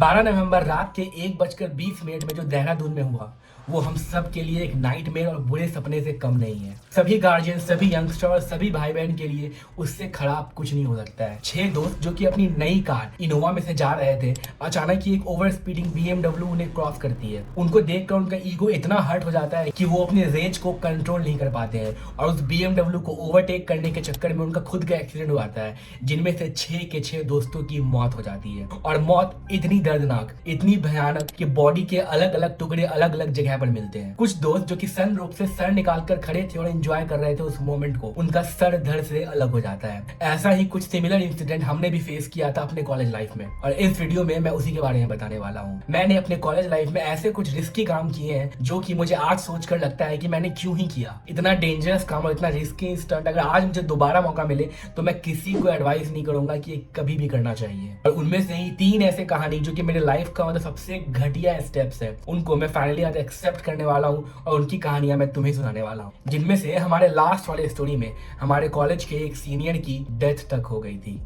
12 नवंबर रात के 1:20 में जो देहरादून में हुआ वो हम सब के लिए एक नाइटमेयर और बुरे सपने से कम नहीं है। सभी गार्जियन, सभी यंगस्टर और सभी भाई बहन के लिए उससे खराब कुछ नहीं हो सकता है। 6 दोस्त जो कि अपनी नई कार इनोवा में से जा रहे थे, अचानक ही एक ओवर स्पीडिंग BMW उन्हें क्रॉस करती है। उनको देखकर उनका ईगो इतना हर्ट हो जाता है कि वो अपने रेंज को कंट्रोल नहीं कर पाते हैं और उस BMW को ओवरटेक करने के चक्कर में उनका खुद का एक्सीडेंट हो जाता है, जिनमें से 6 के 6 दोस्तों की मौत हो जाती है। और मौत इतनी दर्दनाक, इतनी भयानक कि बॉडी के अलग अलग टुकड़े अलग अलग जगह पर मिलते हैं। कुछ दोस्त जो कि सन रूप से सर निकालकर खड़े थे और एंजॉय कर रहे थे उस मोमेंट को, उनका सर धड़ से अलग हो जाता है। ऐसा ही कुछ सिमिलर इंसिडेंट हमने भी फेस किया था अपने कॉलेज लाइफ में, और इस वीडियो में मैं उसी के बारे में बताने वाला हूँ। मैंने अपने कॉलेज लाइफ में ऐसे कुछ रिस्की काम किए हैं जो कि मुझे आज सोचकर लगता है कि मैंने क्यों ही किया। इतना डेंजरस काम और इतना रिस्की स्टंट अगर आज मुझे दोबारा मौका मिले तो मैं किसी को एडवाइस नहीं करूंगा कि ये कभी भी करना चाहिए। और उनमें से ही 3 ऐसे कहानी जो कि मेरे लाइफ का मतलब सबसे घटिया स्टेप्स है, उनको मैं फाइनली आज एक्सेप्ट करने वाला हूँ और उनकी कहानियां मैं तुम्हें सुनाने वाला हूँ। जिनमें से हमारे लास्ट वाले स्टोरी में हमारे कॉलेज के एक सीनियर की डेथ तक हो गई थी।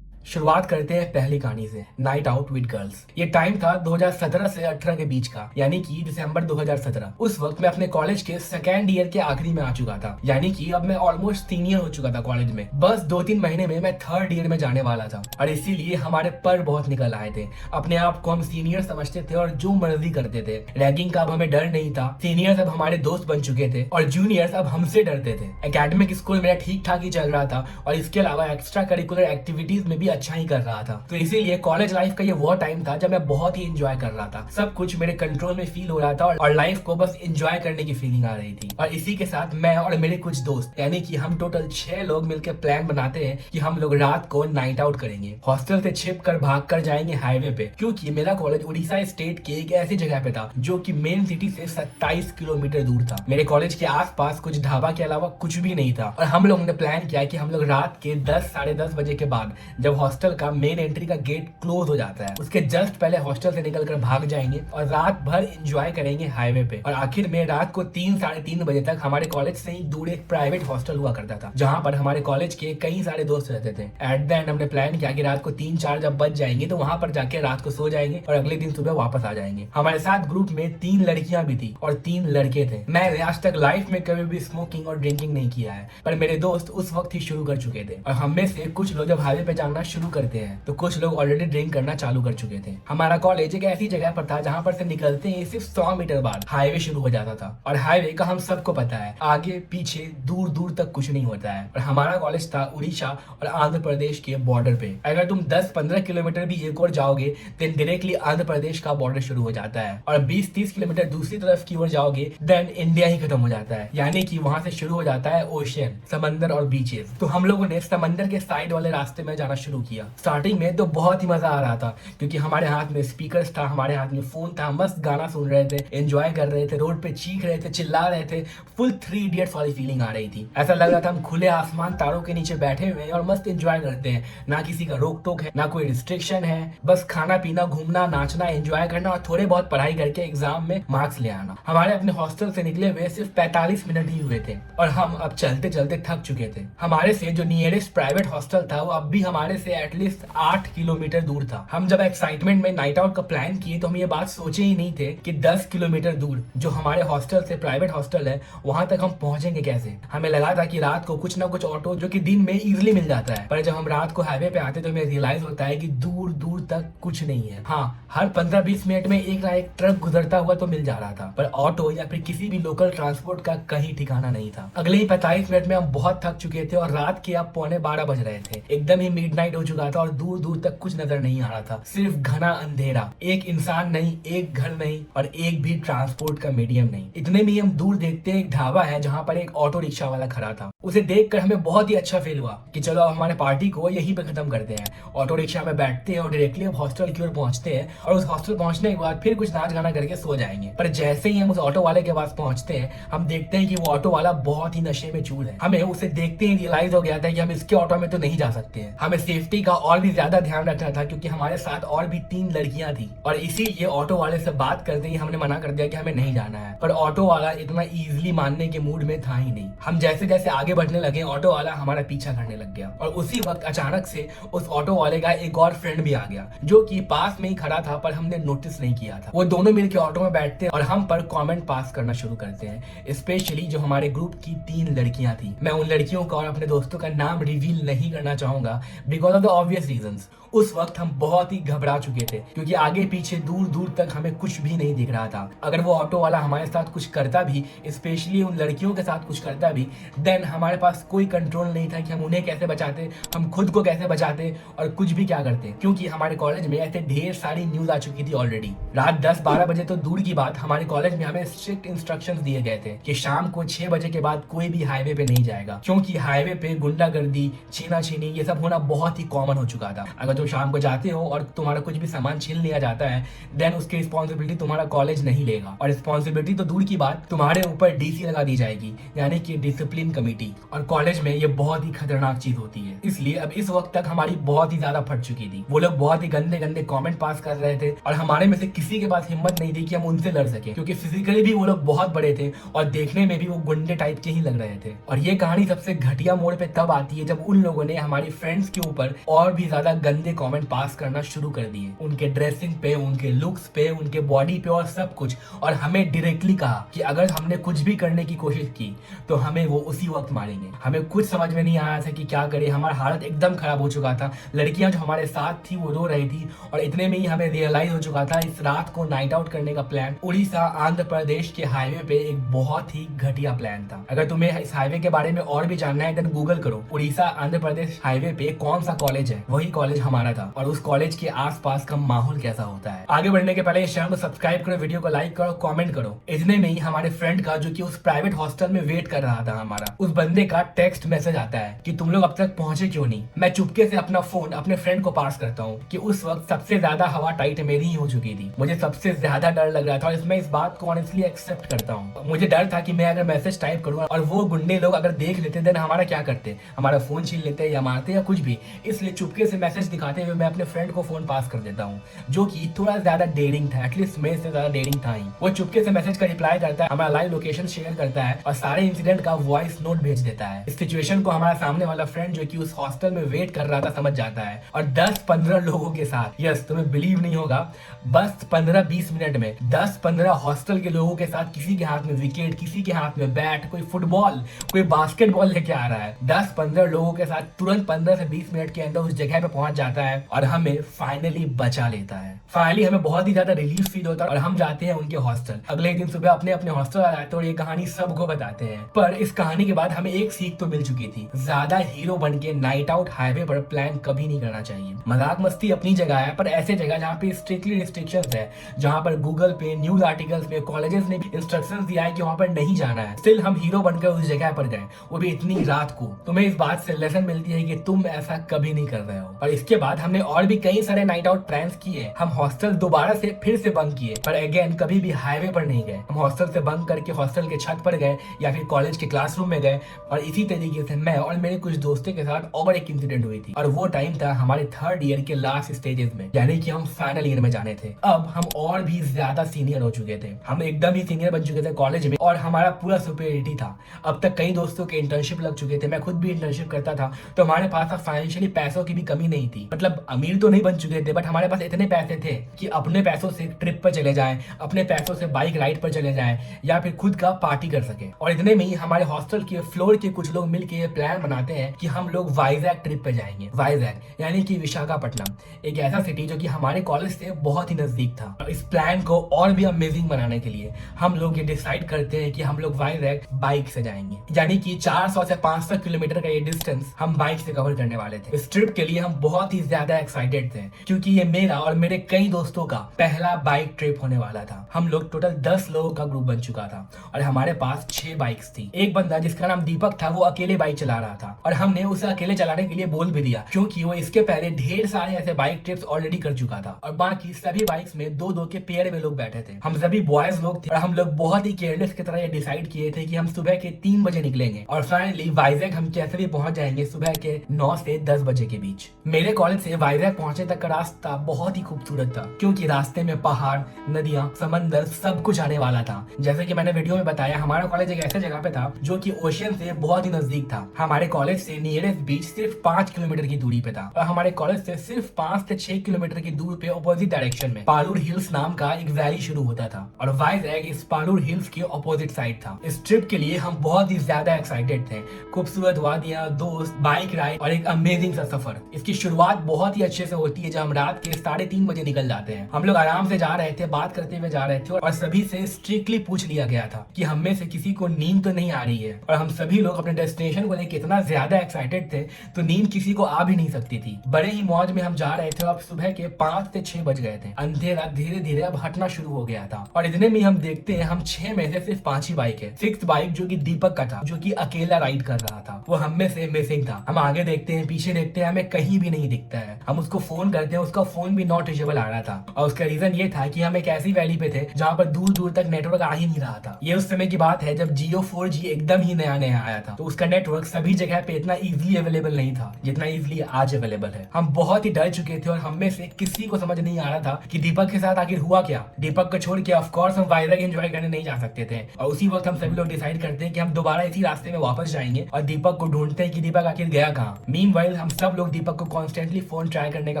शुरुआत करते हैं पहली कहानी से, नाइट आउट विद गर्ल्स। ये टाइम था 2017 से 18 के बीच का, यानी कि दिसंबर 2017। उस वक्त मैं अपने कॉलेज के सेकेंड ईयर के आखिरी में आ चुका था, यानी कि अब मैं ऑलमोस्ट सीनियर हो चुका था कॉलेज में। बस 2-3 महीने में मैं थर्ड ईयर में जाने वाला था और इसीलिए हमारे पर बहुत निकल आए थे। अपने आप को हम सीनियर समझते थे और जो मर्जी करते थे। रैगिंग का अब हमें डर नहीं था। सीनियर्स अब हमारे दोस्त बन चुके थे और जूनियर्स अब हमसे डरते थे। एकेडमिक स्कूल मेरा ठीक ठाक ही चल रहा था और इसके अलावा एक्स्ट्रा करिकुलर एक्टिविटीज में भी अच्छा ही कर रहा था। तो इसीलिए कॉलेज लाइफ का ये वो टाइम था जब मैं बहुत ही एंजॉय कर रहा था। सब कुछ मेरे कंट्रोल में फील हो रहा था और लाइफ को बस एंजॉय करने की फीलिंग आ रही थी। और इसी के साथ मैं और मेरे कुछ दोस्त, यानी कि हम टोटल 6 लोग मिलकर प्लान बनाते हैं कि हम लोग रात को नाइट आउट करेंगे। हॉस्टल से छिप कर भाग कर जाएंगे हाईवे पे, क्योंकि मेरा कॉलेज उड़ीसा स्टेट के एक ऐसी जगह पे था जो कि मेन सिटी से 27 किलोमीटर दूर था। मेरे कॉलेज के आसपास कुछ ढाबा के अलावा कुछ भी नहीं था और हम लोगों ने प्लान किया कि हम लोग रात के 10 साढ़े 10 बजे के बाद, जब हॉस्टल का मेन एंट्री का गेट क्लोज हो जाता है, उसके जस्ट पहले हॉस्टल से निकलकर भाग जाएंगे और रात भर एंजॉय करेंगे हाईवे पे। और आखिर में रात को 3 साढ़े 3 बजे तक हमारे कॉलेज से ही दूर एक प्राइवेट हॉस्टल हुआ करता था, जहां पर हमारे कॉलेज के कई सारे दोस्त रहते थे। एट द एंड हमने प्लान किया कि रात को 3-4 जब बज जाएंगे तो वहां पर जाके रात को सो जाएंगे और अगले दिन सुबह वापस आ जाएंगे। हमारे साथ ग्रुप में 3 लड़कियां भी थी और 3 लड़के थे। मैंने आज तक लाइफ में कभी भी स्मोकिंग और ड्रिंकिंग नहीं किया है, पर मेरे दोस्त उस वक्त ही शुरू कर चुके थे। और हम में से कुछ लोग जब हाईवे पे जाना शुरू करते हैं तो कुछ लोग ऑलरेडी ड्रिंक करना चालू कर चुके थे। हमारा कॉलेज एक ऐसी जगह पर था जहां पर से निकलते ही सिर्फ 100 मीटर बाद हाईवे शुरू हो जाता था। और हाईवे का हम सबको पता है, आगे पीछे दूर दूर तक कुछ नहीं होता है। और हमारा कॉलेज था उड़ीसा और आंध्र प्रदेश के बॉर्डर पे। अगर तुम 10-15 किलोमीटर भी एक और जाओगे देन डायरेक्टली आंध्र प्रदेश का बॉर्डर शुरू हो जाता है, और 20-30 किलोमीटर दूसरी तरफ की ओर जाओगे देन इंडिया ही खत्म हो जाता है, यानी कि वहां से शुरू हो जाता है ओशियन, समंदर और बीचेस। तो हम लोगों ने समंदर के साइड वाले रास्ते में जाना शुरू किया। स्टार्टिंग में तो बहुत ही मजा आ रहा था क्योंकि हमारे हाथ में स्पीकर्स था, हमारे हाथ में फोन था, मस्त गाना सुन रहे थे, एंजॉय कर रहे थे, रोड पे चीख रहे थे, चिल्ला रहे थे। फुल 3 इडियट्स वाली फीलिंग आ रही थी। ऐसा लग रहा था हम खुले आसमान तारों के नीचे बैठे हुए हैं और मस्त एंजॉय करते हैं। ना किसी का रोक टोक है, ना कोई रिस्ट्रिक्शन है, बस खाना पीना, घूमना, नाचना, एंजॉय करना और थोड़े बहुत पढ़ाई करके एग्जाम में मार्क्स ले आना। हमारे अपने हॉस्टल से निकले हुए सिर्फ 45 मिनट ही हुए थे और हम अब चलते चलते थक चुके थे। हमारे से जो नियरेस्ट प्राइवेट हॉस्टल था वो अब भी हमारे से एटलीस्ट 8 किलोमीटर दूर था। हम जब एक्साइटमेंट में नाइट आउट का प्लान किए तो हम ये बात सोचे ही नहीं थे कि 10 किलोमीटर दूर जो हमारे हॉस्टल से प्राइवेट हॉस्टल है वहां तक हम पहुंचेंगे कैसे। हमें लगा था कि रात को कुछ ना कुछ ऑटो जो कि दिन में इजीली मिल जाता है, पर जब हम रात को हाईवे पे आते तो हमें रियलाइज होता है कि दूर दूर तक कुछ नहीं है। हाँ, हर 15-20 मिनट में एक ना एक ट्रक गुजरता हुआ तो मिल जा रहा था, पर ऑटो या फिर किसी भी लोकल ट्रांसपोर्ट का कहीं ठिकाना नहीं था। अगले ही 45 मिनट में हम बहुत थक चुके थे और रात के अब 11:45 बज रहे थे। एकदम ही मिडनाइट हो चुका था और दूर दूर तक कुछ नजर नहीं आ रहा था, सिर्फ घना अंधेरा। एक इंसान नहीं, एक घर नहीं और एक भी ट्रांसपोर्ट का मीडियम नहीं। इतने में हम दूर देखते हैं एक ढाबा है जहां पर एक ऑटो रिक्शा वाला खड़ा था। उसे देखकर हमें बहुत ही अच्छा फील हुआ कि चलो अब हमारे पार्टी को यहीं पे खत्म करते हैं। ऑटो रिक्शा में बैठते हैं और डायरेक्टली अब हॉस्टल की ओर पहुंचते हैं और उस हॉस्टल पहुंचने के बाद फिर कुछ नाच गाना करके सो जाएंगे। पर जैसे ही हम उस ऑटो वाले के पास पहुंचते हैं हम देखते हैं कि वो ऑटो वाला बहुत ही नशे में चूर है। हमें उसे देखते ही रियलाइज हो गया था कि हम इसके ऑटो में तो नहीं जा सकते हैं। हमें सेफ्टी सेफ्टी का और भी ज्यादा ध्यान रखना था क्योंकि हमारे साथ और भी 3 लड़कियां थी और इसीलिए ऑटो वाले से बात करते ही हमने मना कर दिया कि हमें नहीं जाना है। पर ऑटो वाला इतना इजीली मानने के मूड में था ही नहीं। हम जैसे जैसे आगे बढ़ने लगे ऑटो वाला हमारा पीछा करने लग गया और उसी वक्त अचानक से उस ऑटो वाले का एक और फ्रेंड भी आ गया जो कि पास में ही खड़ा था पर हमने नोटिस नहीं किया था। वो दोनों मिलकर ऑटो में बैठते हैं और हम पर कमेंट पास करना शुरू करते हैं, स्पेशली जो हमारे ग्रुप की 3 लड़कियां थी। मैं उन लड़कियों का और अपने दोस्तों का नाम रिवील नहीं करना चाहूंगा because of the obvious reasons. उस वक्त हम बहुत ही घबरा चुके थे क्योंकि आगे पीछे दूर दूर तक हमें कुछ भी नहीं दिख रहा था। अगर वो ऑटो वाला हमारे साथ कुछ करता भी, स्पेशली उन लड़कियों के साथ कुछ करता भी, देन हमारे पास कोई कंट्रोल नहीं था कि हम उन्हें कैसे बचाते, हम खुद को कैसे बचाते और कुछ भी क्या करते, क्योंकि हमारे कॉलेज में ऐसे ढेर सारी न्यूज आ चुकी थी ऑलरेडी। रात 10-12 बजे तो दूर की बात, हमारे कॉलेज में हमें स्ट्रिक्ट इंस्ट्रक्शंस दिए गए थे कि शाम को 6 बजे के बाद कोई भी हाईवे पे नहीं जाएगा क्योंकि हाईवे पे गुंडागर्दी, छीना-छीनी ये सब होना बहुत ही कॉमन हो चुका था। अगर तुम शाम को जाते हो और तुम्हारा कुछ भी सामान छीन लिया जाता है देन उसकी रिस्पॉन्सिबिलिटी तुम्हारा कॉलेज नहीं लेगा और रिस्पॉन्सिबिलिटी तो दूर की बात तुम्हारे ऊपर डीसी लगा दी जाएगी, यानी कि डिसिप्लिन कमेटी। और कॉलेज में ये बहुत ही खतरनाक चीज होती है। इसलिए अब इस वक्त तक हमारी बहुत ही ज्यादा फट चुकी थी। वो लोग बहुत ही गंदे गंदे कमेंट पास कर रहे थे और हमारे में से किसी के पास हिम्मत नहीं थी कि हम उनसे लड़ सके क्योंकि फिजिकली भी वो लोग बहुत बड़े थे और देखने में भी वो गुंडे टाइप के ही लग रहे थे। और ये कहानी सबसे घटिया मोड़ पे तब आती है जब उन लोगों ने हमारी फ्रेंड्स के ऊपर और भी ज्यादा गंदे कमेंट पास करना शुरू कर दिए, उनके ड्रेसिंग पे, उनके लुक्स पे, उनके बॉडी पे और सब कुछ। और हमें डायरेक्टली कहा कि अगर हमने कुछ भी करने की कोशिश की तो हमें वो उसी वक्त मारेंगे। हमें कुछ समझ में नहीं आया था कि क्या करें, हमारा हालत एकदम खराब हो चुका था। लड़कियां जो हमारे साथ थी वो रो रही थी और इतने में ही हमें रियलाइज हो चुका था इस रात को नाइट आउट करने का प्लान उड़ीसा आंध्र प्रदेश के हाईवे पे एक बहुत ही घटिया प्लान था। अगर तुम्हें इस हाईवे के बारे में और भी जानना है देन गूगल करो, उड़ीसा आंध्र प्रदेश हाईवे पे कौन सा कॉलेज है, वही कॉलेज हमारा था और उस कॉलेज के आसपास का माहौल कैसा होता है। आगे बढ़ने के पहले इस चैनल को सब्सक्राइब करो, वीडियो को लाइक करो, कमेंट करो। इतने में ही हमारे फ्रेंड का जो कि उस प्राइवेट हॉस्टल में वेट कर रहा था हमारा, उस बंदे का टेक्स्ट मैसेज आता है कि तुम लोग अब तक पहुंचे क्यों नहीं। मैं चुपके से अपना फोन अपने फ्रेंड को पास करता हूँ कि उस वक्त सबसे ज्यादा हवा टाइट मेरी ही हो चुकी थी। मुझे सबसे ज्यादा डर लग रहा था और मैं इस बात को ऑनेस्टली एक्सेप्ट करता हूँ। मुझे डर था कि मैं अगर मैसेज टाइप करूँ और वो गुंडे लोग अगर देख लेते देन हमारा क्या करते, हमारा फोन छीन लेते या मारते या कुछ भी। इसलिए चुपके से मैसेज दिखाते हुए मैं अपने फ्रेंड को फोन पास कर देता हूँ जो कि थोड़ा ज्यादा डेयरिंग था, एटलीस्ट मेरे से ज्यादा डेयरिंग था ही। वो चुपके से मैसेज का रिप्लाई करता है, हमारा लाइव लोकेशन शेयर करता है और सारे इंसिडेंट का वॉइस नोट भेज देता है। इस सिचुएशन को हमारा सामने वाला फ्रेंड जो कि उस हॉस्टल में वेट कर रहा था समझ जाता है और 10-15 लोगों के साथ, यस तुम्हें बिलीव नहीं होगा, बस 15-20 मिनट में 10-15 हॉस्टल के लोगों के साथ किसी के हाथ में विकेट, किसी के हाथ में बैट, कोई फुटबॉल, कोई बास्केटबॉल लेके आ रहा है। 10-15 लोगों के साथ तुरंत 15 से 20 मिनट के अंदर उस जगह पे पहुंच जाता है और हमें फाइनली बचा लेता है। फाइनली हमें बहुत ही ज्यादा रिलीफ फील होता है और हम जाते हैं उनके हॉस्टल। अगले दिन सुबह अपने अपने हॉस्टल आ जाते हैं और ये कहानी सबको बताते हैं। पर इस कहानी के बाद हमें एक सीख तो मिल चुकी थी, ज्यादा हीरो बन के नाइट आउट हाईवे पर प्लान कभी नहीं करना चाहिए। मजाक मस्ती अपनी जगह है पर ऐसे जगह जहाँ पे स्ट्रिक्टली रिस्ट्रिक्शंस है, जहाँ पर गूगल पे, न्यूज आर्टिकल्स पे, कॉलेजेस ने इंस्ट्रक्शंस दिया है कि वहाँ पर नहीं जाना है, स्टिल हम हीरो बनकर उस जगह पर गए, वो भी इतनी रात को। तुम्हें इस बात से लेसन मिलती है कि तुम ऐसा कभी नहीं कर रहे हो। और इसके बाद हमने और भी कई सारे नाइट आउट प्लान्स किए। हम हॉस्टल दोबारा से फिर से बंक किए पर अगेन कभी भी हाईवे पर नहीं गए। हम हॉस्टल से बंक करके हॉस्टल के छत पर गए या फिर कॉलेज के क्लासरूम में गए। और इसी तरीके से मैं और मेरे कुछ दोस्तों के साथ और एक इंसिडेंट हुई थी और वो टाइम था हमारे 3rd ईयर के लास्ट स्टेजेस में, यानी कि हम फाइनल ईयर में जाने थे। अब हम और भी ज्यादा सीनियर हो चुके थे, हम एकदम ही सीनियर बन चुके थे कॉलेज में और हमारा पूरा सुपीरियरिटी था। अब तक कई दोस्तों के इंटर्नशिप लग चुके थे, मैं खुद भी इंटर्नशिप करता था, तो हमारे पास फाइनेंशियली पैसों की भी कमी नहीं थी। मतलब अमीर तो नहीं बन चुके थे बट हमारे पास इतने पैसे थे कि अपने पैसों से ट्रिप पर चले जाएं, अपने पैसों से बाइक राइड पर चले जाएं या फिर खुद का पार्टी कर सके। और इतने में ही हमारे हॉस्टल के फ्लोर के कुछ लोग मिलकर ये प्लान बनाते हैं कि हम लोग वाइजैक ट्रिप पे जाएंगे। वाइजैक यानी कि विशाखापट्टनम, एक ऐसा सिटी जो कि हमारे कॉलेज से बहुत ही नजदीक था। और इस प्लान को और भी अमेजिंग बनाने के लिए हम लोग ये डिसाइड करते हैं कि हम लोग वाइजैक बाइक से जाएंगे, यानी कि 400 से 500 किलोमीटर का ये डिस्टेंस हम बाइक से कवर करने वाले थे। इस ट्रिप के लिए हम बहुत ही ज्यादा एक्साइटेड थे क्योंकि ये मेरा और मेरे कई दोस्तों का पहला बाइक ट्रिप होने वाला था। हम लोग टोटल 10 लोगों का ग्रुप बन चुका था और हमारे पास 6 बाइक्स थी। एक बंदा जिसका नाम दीपक था वो अकेले बाइक चला रहा था और हमने उसे अकेले चलाने के लिए बोल भी दिया क्योंकि वो इसके पहले ढेर सारे ऐसे बाइक ट्रिप्स ऑलरेडी कर चुका था और बाकी सभी बाइक्स में दो दो के पेयर में लोग बैठे थे। हम सभी बॉयज लोग थे और हम लोग बहुत ही केयरलेस की तरह ये डिसाइड किए थे कि हम सुबह के 3 बजे निकलेंगे और फाइनली वाइजैक हम कैसे भी पहुंच जाएंगे सुबह के 9 से 10 बजे के बीच। मेरे कॉलेज से वाइजैक पहुंचने तक का रास्ता बहुत ही खूबसूरत था क्योंकि रास्ते में पहाड़, नदियां, समंदर सब कुछ आने वाला था। जैसे कि मैंने वीडियो में बताया, हमारा कॉलेज एक ऐसे जगह पे था जो कि ओशियन से बहुत ही नजदीक था। हमारे कॉलेज से नियरेस्ट बीच सिर्फ 5 किलोमीटर की दूरी पे था और हमारे कॉलेज से सिर्फ 5 से 6 किलोमीटर की दूर पे अपोजिट डायरेक्शन में पालूर हिल्स नाम का एक वैली शुरू होता था और वाइजैक इस पालूर हिल्स के अपोजिट साइड था। इस ट्रिप के लिए हम बहुत ही ज्यादा एक्साइटेड थे। खूबसूरत वादियां, दोस्त, बाइक राइड और एक अमेजिंग सा सफर। इसकी शुरुआत बहुत ही अच्छे से होती है जब हम रात के 3:30 बजे निकल जाते हैं। हम लोग आराम से जा रहे थे, बात करते हुए जा रहे थे और सभी से स्ट्रिक्टली पूछ लिया गया था कि हम में से किसी को नींद तो नहीं आ रही है और हम सभी लोग अपने डेस्टिनेशन को लेकर इतना ज्यादा एक्साइटेड थे तो नींद किसी को आ भी नहीं सकती थी। बड़े ही मौज में हम जा रहे थे। अब सुबह के 5 से 6 बज गए थे। अंधेरा धीरे धीरे अब हटना शुरू हो गया था और इतने में हम देखते हैं हम 6 में से सिर्फ 5 ही बाइक है। 6th बाइक जो कि दीपक का था, जो कि अकेला राइड कर रहा था, वो हम में से मिसिंग था। हम आगे देखते हैं, पीछे देखते हैं, हमें कहीं भी नहीं दिखता है। हम उसको फोन करते हैं, उसका फोन भी नॉट रीचेबल आ रहा था और उसका रीजन ये था कि हम एक ऐसी वैली पे थे जहाँ पर दूर दूर तक नेटवर्क आ ही नहीं रहा था। ये उस समय की बात है जब जियो 4G एकदम ही नया नया आया था, तो उसका नेटवर्क सभी जगह पे इतना इजीली अवेलेबल नहीं था जितना इजीली आज अवेलेबल है। हम बहुत ही डर चुके थे और हम में से किसी को समझ नहीं आ रहा था कि दीपक के साथ आखिर हुआ क्या। दीपक को छोड़ के ऑफ कोर्स हम वाइजैक एंजॉय करने नहीं जा सकते थे और उसी वक्त हम सभी लोग डिसाइड करते हैं कि हम दोबारा इसी रास्ते में वापस जाएंगे और दीपक को ढूंढते हैं कि दीपक आखिर गया कहाँ। मीनवाइल हम सब लोग दीपक को कॉन्स्टेंटली फोन ट्राई करने का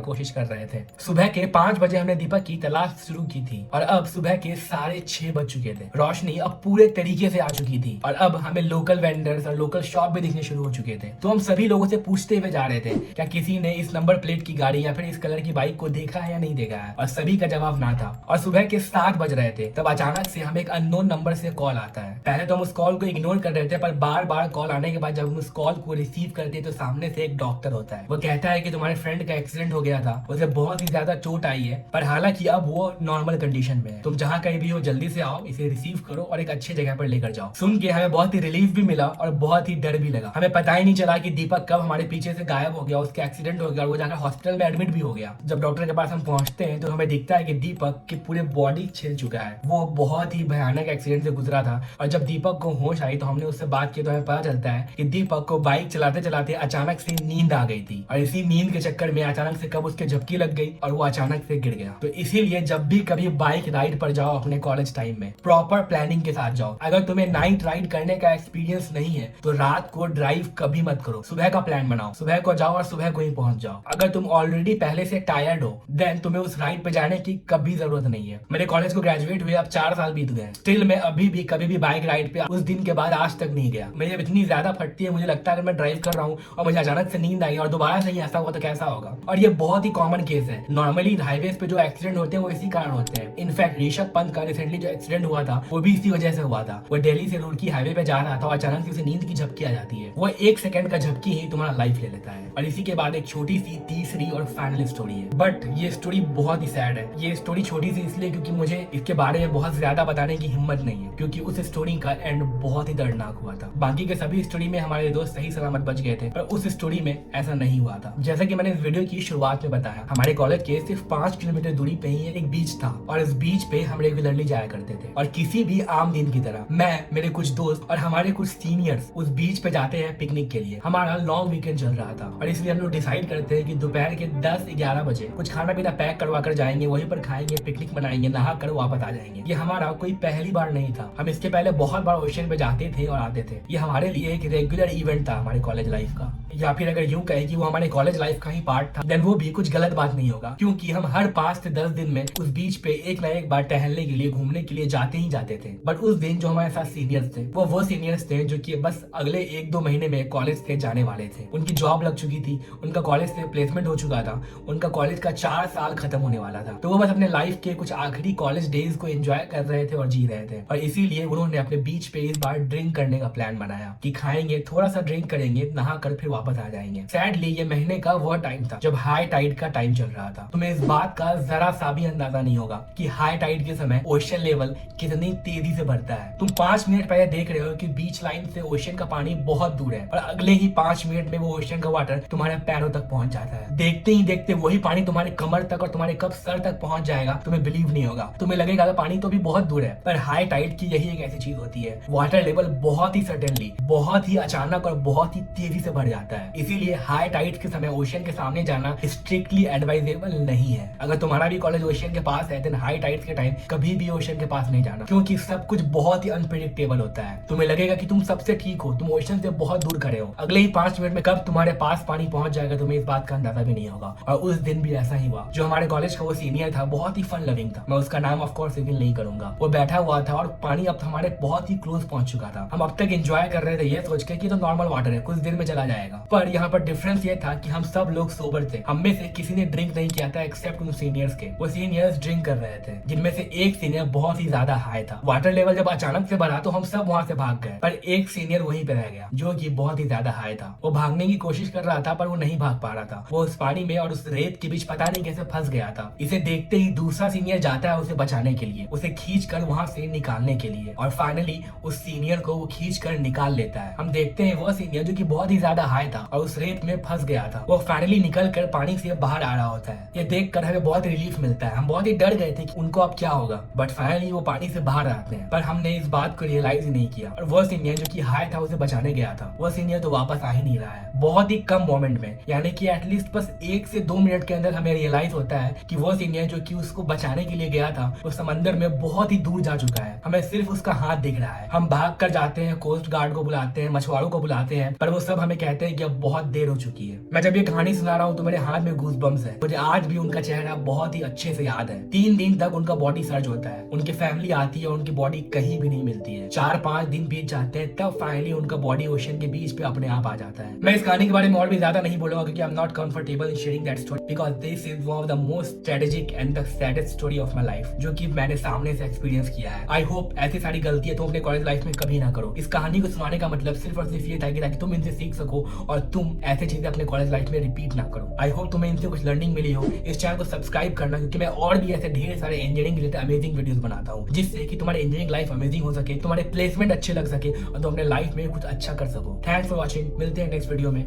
कोशिश कर रहे थे। सुबह के 5 बजे हमने दीपक की तलाश शुरू की थी और अब सुबह के 6:30 बज चुके थे। रोशनी अब पूरे तरीके से आ चुकी थी और अब हमें लोकल वेंडर्स और लोकल शॉप भी दिखने शुरू हो चुके थे। तो हम सभी लोगों से पूछते हुए जा रहे थे क्या किसी ने इस नंबर प्लेट की गाड़ी या फिर इस कलर की बाइक को देखा है या नहीं देखा है, और सभी का जवाब ना था। और सुबह के 7 बज रहे थे तब अचानक से हमें एक अननोन नंबर से कॉल आता है। पहले तो हम उस कॉल को इग्नोर कर रहे थे, पर बार बार कॉल आने के बाद जब हम उस कॉल को रिसीव करते तो सामने से एक डॉक्टर होता है। वो कहता है कि तुम्हारे फ्रेंड का एक्सीडेंट हो गया था, उसे बहुत ही ज्यादा चोट आई है, पर हालांकि अब वो नॉर्मल कंडीशन में है। तुम जहाँ कहीं भी हो जल्दी से आओ, इसे रिसीव करो और एक अच्छी जगह पर लेकर जाओ। सुन के हमें बहुत ही रिलीफ भी मिला और बहुत ही डर भी लगा। हमें पता ही नहीं चला कि दीपक कब हमारे पीछे से गायब हो गया, उसके एक्सीडेंट हो गया और वो जाकर हॉस्पिटल में एडमिट भी हो गया। जब डॉक्टर के पास हम पहुंचते हैं तो हमें दिखता है कि दीपक की पूरे बॉडी छिल चुका है। वो बहुत ही भयानक एक्सीडेंट से गुजरा था और जब दीपक को होश आई तो हमने उससे बात की तो हमें पता चलता है कि दीपक को बाइक चलाते चलाते अचानक से नींद आ गई थी और इसी नींद के चक्कर में अचानक से कब उसके झपकी लग गई और वो अचानक से गिर गया। तो इसीलिए जब भी कभी बाइक राइड पर जाओ अपने कॉलेज टाइम में प्रॉपर प्लानिंग के साथ जाओ। अगर तुम्हें नाइट राइड करने का एक्सपीरियंस नहीं है तो रात को ड्राइव कभी मत करो, सुबह का प्लान बनाओ, सुबह को जाओ और सुबह को ही पहुंच जाओ। अगर तुम ऑलरेडी पहले से टायर्ड हो देन तुम्हें उस राइड पे जाने की कभी जरूरत नहीं है। मेरे कॉलेज को ग्रेजुएट हुए अब 4 साल बीत गए, स्टिल मैं अभी भी कभी भी बाइक राइड पे उस दिन के बाद आज तक नहीं गया। मेरी इतनी ज्यादा फटती है, मुझे लगता है अगर मैं ड्राइव कर रहा हूँ और मुझे अचानक से नींद आई और दोबारा से ही ऐसा हुआ तो कैसा होगा। और ये बहुत ही कॉमन केस है। नॉर्मली हाईवे पे जो एक्सीडेंट होते हैं वो इसी कारण होते हैं। इनफैक्ट ऋषभ पंत का रिसेंटली जो एक्सीडेंट हुआ था वो भी इसी वजह से हुआ था। वो दिल्ली से रुड़की हाईवे पे जा रहा था और अचानक से उसे नींद की झपकी आ जाती है। वो 1 सेकंड का झपकी ही तुम्हारा लाइफ ले लेता है। और इसी के बाद एक छोटी सी तीसरी और फाइनल स्टोरी है, बट ये स्टोरी बहुत ही सैड है। ये स्टोरी छोटी सी इसलिए क्योंकि मुझे इसके बारे में बहुत ज्यादा बताने की हिम्मत नहीं है, क्योंकि उस स्टोरी का एंड बहुत ही दर्दनाक हुआ था। बाकी के सभी स्टोरी में हमारे दोस्त सही सलामत बच गए थे, पर उस स्टोरी में ऐसा नहीं हुआ था। जैसा कि मैंने इस वीडियो की शुरुआत में बताया, हमारे कॉलेज के सिर्फ 5 किलोमीटर दूरी पे ही एक बीच था और इस बीच पे हम रेगुलरली जाया करते थे। और किसी भी आम दिन की तरह मैं, मेरे कुछ दोस्त और हमारे कुछ सीनियर्स उस बीच पे जाते हैं पिकनिक के लिए। हमारा लॉन्ग वीकेंड चल रहा था और इसलिए हम लोग डिसाइड करते हैं कि दोपहर के 10-11 बजे कुछ खाना पीना पैक करवा कर जाएंगे, वहीं पर खाएंगे, पिकनिक मनाएंगे, नहा कर वापस आ जाएंगे। ये हमारा कोई पहली बार नहीं था, हम इसके पहले बहुत बार ओशियन पे जाते थे और आते थे। ये हमारे लिए एक रेगुलर इवेंट था हमारे कॉलेज लाइफ का, या फिर अगर यूं कहें कि वो हमारे कॉलेज लाइफ का ही पार्ट था, देन वो भी कुछ गलत बात नहीं होगा, क्योंकि हम हर 5 से 10 दिन में उस बीच पे एक ना एक बार टहलने के लिए, घूमने के लिए जाते ही जाते थे। बट उस दिन जो हमारे साथ सीनियर्स थे वो सीनियर्स थे जो कि बस अगले 1-2 महीने में कॉलेज से जाने वाले थे। उनकी जॉब लग चुकी थी, उनका कॉलेज से प्लेसमेंट हो चुका था, उनका कॉलेज का 4 साल खत्म होने वाला था। तो वो बस अपने लाइफ के कुछ आखिरी कॉलेज डेज को एंजॉय कर रहे थे और जी रहे थे। और इसीलिए उन्होंने अपने बीच पे इस बार ड्रिंक करने का प्लान बनाया कि खाएंगे, थोड़ा सा ड्रिंक करेंगे, नहा कर फिर वापस आ जाएंगे। सैडली ये महीने का वो टाइम था जब हाई टाइड का टाइम चल रहा था। तुम्हें इस बात का जरा सा भी अंदाजा नहीं होगा कि हाई टाइड के समय ओशन लेवल कितनी तेजी से बढ़ता है। तुम 5 मिनट पहले देख रहे हो कि बीच लाइन से ओशन का पानी बहुत दूर है और अगले ही 5 मिनट में वो ओशन का वाटर तुम्हारे पैरों तक पहुंच जाता है। देखते ही देखते वही पानी तुम्हारे कमर तक और तुम्हारे कब सर तक पहुंच जाएगा, तुम्हें बिलीव नहीं होगा। तुम्हें लगेगा कि पानी तो भी बहुत दूर है, पर हाई टाइड की यही एक ऐसी चीज होती है, वाटर लेवल बहुत ही सडनली, बहुत ही अचानक और बहुत ही तेजी से बढ़ जाता है। इसीलिए हाई टाइड के समय ओशन के सामने जाना स्ट्रिक्टली एडवाइजेबल नहीं है। अगर तुम्हारा भी कॉलेज ओशन के पास है देन हाई टाइड के टाइम कभी भी ओशन के पास नहीं जाना, क्योंकि सब कुछ बहुत ही अनप्रेडिक्टेबल होता है। तुम्हें लगेगा कि तुम सबसे ठीक हो, तुम ओशन से बहुत दूर खड़े हो, अगले ही 5 मिनट में कब तुम्हारे पास पानी पहुंच जाएगा तुम्हें इस बात का अंदाजा भी नहीं होगा। और उस दिन भी ऐसा ही हुआ। जो हमारे कॉलेज का वो सीनियर था बहुत ही फन लविंग था, मैं उसका नाम ऑफ कोर्स रिवील नहीं करूंगा। वो बैठा हुआ था और पानी अब हमारे बहुत ही क्लोज पहुंच चुका था। हम अब तक एंजॉय कर रहे थे ये सोच के कि तो नॉर्मल वाटर है, कुछ देर में चला जाएगा। पर यहाँ पर डिफरेंस ये था कि हम सब लोग सोबर थे, हम में से किसी ने ड्रिंक नहीं किया था एक्सेप्ट उन सीनियर्स के। वो सीनियर्स ड्रिंक कर रहे थे, जिनमें से एक सीनियर बहुत ही ज्यादा हाई था। वाटर लेवल जब अचानक से बढ़ा तो हम सब वहां से भाग गए, पर एक सीनियर वहीं पे रह गया जो कि बहुत ही ज्यादा हाई था। वो भागने की कोशिश कर रहा था पर वो नहीं भाग पा रहा था। वो उस पानी में और उस रेत के बीच पता नहीं कैसे फंस गया था। इसे देखते ही दूसरा सीनियर जाता है उसे बचाने के लिए, उसे खींच कर वहां से निकालने के लिए, और फाइनली उस सीनियर को वो खींच कर निकाल लेता है। हम देखते हैं वो सीनियर जो कि बहुत ही ज्यादा हाई था और उस रेत में फंस गया था, वो फाइनली निकल कर पानी से बाहर आ रहा होता है। ये देखकर हमें बहुत रिलीफ मिलता है। हम बहुत ही डर गए थे कि उनको अब क्या होगा, बट फाइनली वो पानी से बाहर आते हैं। पर हमने इस बात को रियलाइज ही नहीं किया और वो सीनियर जो कि हाई था उसे बचाने गया था, वो सीनियर तो वापस आ ही नहीं रहा है। बहुत ही कम मोमेंट में, यानी कि एटलीस्ट बस 1 से 2 मिनट के अंदर हमें रियलाइज होता है कि वो सीनियर जो कि उसको बचाने के लिए गया था वो समंदर में बहुत ही दूर जा चुका है। हमें सिर्फ उसका हाथ दिख रहा है। हम भाग कर जाते हैं, कोस्ट गार्ड को बुलाते हैं, मछुआरों को बुलाते हैं, पर वो सब हमें कहते हैं कि अब बहुत देर हो चुकी है। मैं जब ये कहानी सुना रहा हूँ तो मेरे हाथ में गूज बम्स है। मुझे आज भी उनका चेहरा बहुत ही अच्छे से याद है। 3 दिन तक उनका बॉडी सर्च होता है, उनकी फैमिली आती है, उनकी बॉडी कहीं भी नहीं मिलती है। 4-5 दिन बीत जाते हैं, तब फाइनली उनका बॉडी ओशन के बीच पे अपने आप आ जाता है। मैं इस कहानी के बारे में और भी ज्यादा नहीं बोलूंगा क्योंकि I am not comfortable in sharing that story because this is one of the most strategic and the saddest story of my life, जो कि मैंने सामने से एक्सपीरियंस किया है। आई होप ऐसी सारी गलतियां तुम अपने कॉलेज लाइफ में कभी ना करो। इस कहानी को सुनाने का मतलब सिर्फ और सिर्फ ये था कि ताकि तुम इनसे सीख सको और तुम ऐसी चीजें अपने कॉलेज लाइफ में रिपीट ना करो। आई होप तुम्हें इनसे कुछ लर्निंग मिली हो। इस चैनल को सब्सक्राइब करना क्योंकि मैं और भी ऐसे ढेर सारे इंजीनियरिंग रिलेटेड अमेजिंग वीडियोस बनाता हूँ, जिससे कि तुम्हारे इंजीनियरिंग लाइफ अमेजिंग हो सके, तुम्हारे प्लेसमेंट अच्छे लग सके और तुम अपने लाइफ में कुछ अच्छा कर सको। थैंक्स फॉर वॉचिंग, मिलते हैं नेक्स्ट वीडियो में।